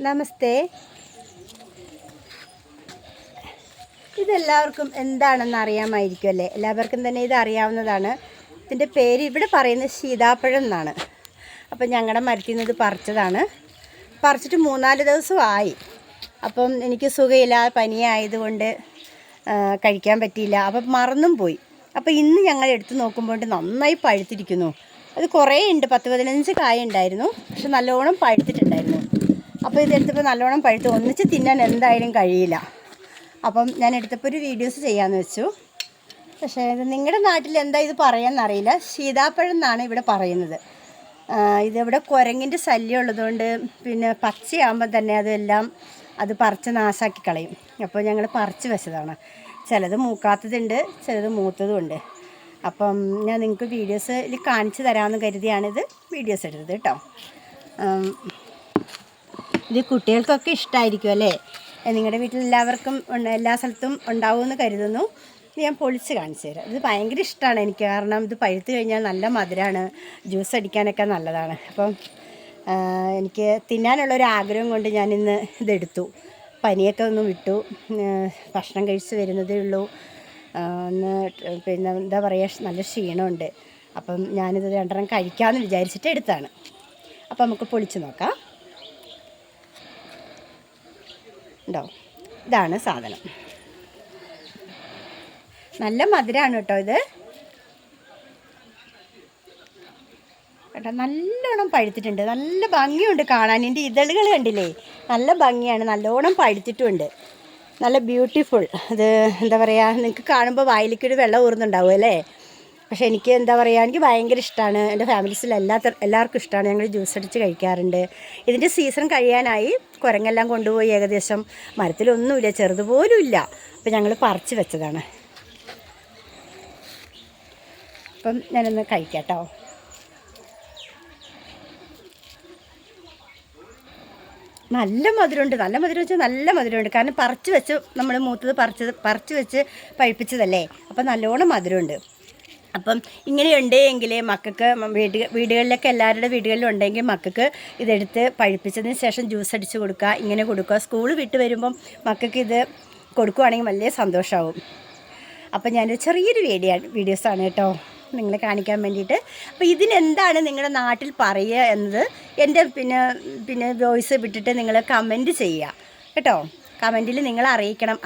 നമസ്തേ. ഇതെല്ലാവർക്കും എന്താണെന്ന് അറിയാമായിരിക്കുമല്ലേ? എല്ലാവർക്കും തന്നെ ഇത് അറിയാവുന്നതാണ്. ഇതിൻ്റെ പേര് ഇവിടെ പറയുന്നത് സീതാപ്പഴം എന്നാണ്. അപ്പം ഞങ്ങളുടെ മരത്തിൽ നിന്ന് ഇത് പറിച്ചതാണ്. പറിച്ചിട്ട് 3-4 ദിവസമായി. അപ്പം എനിക്ക് സുഖമില്ല, പനിയായതുകൊണ്ട് കഴിക്കാൻ പറ്റിയില്ല. അപ്പം മറന്നും പോയി. അപ്പോൾ ഇന്ന് ഞങ്ങൾ എടുത്ത് നോക്കുമ്പോൾ നന്നായി പഴുത്തിരിക്കുന്നു. അത് കുറേ ഉണ്ട്, 10-15 കായ ഉണ്ടായിരുന്നു. പക്ഷെ നല്ലോണം പഴുത്തിട്ടുണ്ടായിരുന്നു. അപ്പോൾ ഇതെടുത്തപ്പോൾ നല്ലോണം പഴുത്ത് ഒന്നിച്ച് തിന്നാൻ എന്തായാലും കഴിയില്ല. അപ്പം ഞാൻ എടുത്തപ്പോൾ ഒരു വീഡിയോസ് ചെയ്യാമെന്ന് വെച്ചു. പക്ഷേ ഇത് നിങ്ങളുടെ നാട്ടിൽ എന്താ ഇത് പറയാമെന്നറിയില്ല. സീതാപ്പഴം എന്നാണ് ഇവിടെ പറയുന്നത്. ഇതിവിടെ കുരങ്ങിൻ്റെ ശല്യം ഉള്ളതുകൊണ്ട് പിന്നെ പച്ചയാകുമ്പോൾ തന്നെ അതെല്ലാം അത് പറിച്ച് നാശാക്കി കളയും. അപ്പോൾ ഞങ്ങൾ പറിച്ച് വെച്ചതാണ്. ചിലത് മൂക്കാത്തതുണ്ട്, ചിലത് മൂത്തതുമുണ്ട്. അപ്പം ഞാൻ നിങ്ങൾക്ക് വീഡിയോസിൽ കാണിച്ചു തരാമെന്ന് കരുതിയാണിത് വീഡിയോസ് എടുത്തത് കേട്ടോ. ഇത് കുട്ടികൾക്കൊക്കെ ഇഷ്ടമായിരിക്കും അല്ലേ? നിങ്ങളുടെ വീട്ടിലെല്ലാവർക്കും എല്ലാ സ്ഥലത്തും ഉണ്ടാവുമെന്ന് കരുതുന്നു. ഇത് ഞാൻ പൊളിച്ച് കാണിച്ചു തരാം. ഇത് ഭയങ്കര ഇഷ്ടമാണ് എനിക്ക്. കാരണം ഇത് പഴുത്ത് കഴിഞ്ഞാൽ നല്ല മധുരമാണ്, ജ്യൂസ് അടിക്കാനൊക്കെ നല്ലതാണ്. അപ്പം എനിക്ക് തിന്നാനുള്ളൊരു ആഗ്രഹം കൊണ്ട് ഞാനിന്ന് ഇതെടുത്തു. പനിയൊക്കെ ഒന്ന് വിട്ടു, ഭക്ഷണം കഴിച്ച് വരുന്നതേ ഉള്ളൂ. ഒന്ന് പിന്നെ എന്താ പറയുക, നല്ല ക്ഷീണമുണ്ട്. അപ്പം ഞാനിത് 2 കഴിക്കാമെന്ന് വിചാരിച്ചിട്ട് എടുത്താണ്. അപ്പം നമുക്ക് പൊളിച്ച് നോക്കാം. ഉണ്ടോ? ഇതാണ് സാധനം. നല്ല മധുരമാണ് കേട്ടോ ഇത്. കേട്ടോ, നല്ലോണം പഴുത്തിട്ടുണ്ട്. നല്ല ഭംഗിയുണ്ട് കാണാൻ. ഇതിൻ്റെ ഇതളുകൾ കണ്ടില്ലേ? നല്ല ഭംഗിയാണ്. നല്ലോണം പഴുത്തിട്ടുമുണ്ട്. നല്ല ബ്യൂട്ടിഫുൾ. ഇത് എന്താ പറയുക, നിങ്ങൾക്ക് കാണുമ്പോൾ വായിലേക്കൊരു വെള്ളം ഊറുന്നുണ്ടാവും അല്ലേ? പക്ഷേ എനിക്ക് എന്താ പറയുക, എനിക്ക് ഭയങ്കര ഇഷ്ടമാണ്. എൻ്റെ ഫാമിലീസിൽ എല്ലാവർക്കും ഇഷ്ടമാണ്. ഞങ്ങൾ ജ്യൂസ് അടിച്ച് കഴിക്കാറുണ്ട്. ഇതിൻ്റെ സീസൺ കഴിയാനായി. കുരങ്ങെല്ലാം കൊണ്ടുപോയി ഏകദേശം. മരത്തിലൊന്നുമില്ല, ചെറുതുപോലും ഇല്ല. അപ്പം ഞങ്ങൾ പറിച്ച് വെച്ചതാണ്. അപ്പം ഞാനൊന്ന് കഴിക്കാം കേട്ടോ. നല്ല മധുരമുണ്ട്. നല്ല മധുരം വെച്ചാൽ നല്ല മധുരമുണ്ട്. കാരണം പറിച്ച് വെച്ച് നമ്മൾ മൂത്തത് പറിച്ച് വെച്ച് പഴുപ്പിച്ചതല്ലേ? അപ്പം നല്ലോണം മധുരമുണ്ട്. അപ്പം ഇങ്ങനെയുണ്ട് എങ്കിൽ മക്കൾക്ക് വീടുകളിലൊക്കെ എല്ലാവരുടെ വീടുകളിലും ഉണ്ടെങ്കിൽ മക്കൾക്ക് ഇതെടുത്ത് പഴുപ്പിച്ചതിന് ശേഷം ജ്യൂസ് അടിച്ച് കൊടുക്കുക. ഇങ്ങനെ കൊടുക്കുക. സ്കൂൾ വിട്ട് വരുമ്പം മക്കൾക്ക് ഇത് കൊടുക്കുകയാണെങ്കിൽ വലിയ സന്തോഷമാവും. അപ്പം ഞാനൊരു ചെറിയൊരു വീഡിയോസാണ് കേട്ടോ നിങ്ങളെ കാണിക്കാൻ വേണ്ടിയിട്ട്. അപ്പോൾ ഇതിനെന്താണ് നിങ്ങളുടെ നാട്ടിൽ പറയുക എന്നത് എൻ്റെ പിന്നെ വോയിസ് വിട്ടിട്ട് നിങ്ങൾ കമൻറ്റ് ചെയ്യുക കേട്ടോ. കമൻറ്റിൽ നിങ്ങൾ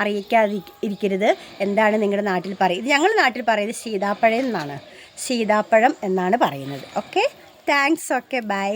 അറിയിക്കാതിരിക്കരുത് എന്താണ് നിങ്ങളുടെ നാട്ടിൽ പറയുക. ഇത് ഞങ്ങളുടെ നാട്ടിൽ പറയുന്നത് സീതാപ്പഴം എന്നാണ്. സീതാപ്പഴം എന്നാണ് പറയുന്നത്. Okay, thanks. Okay, by.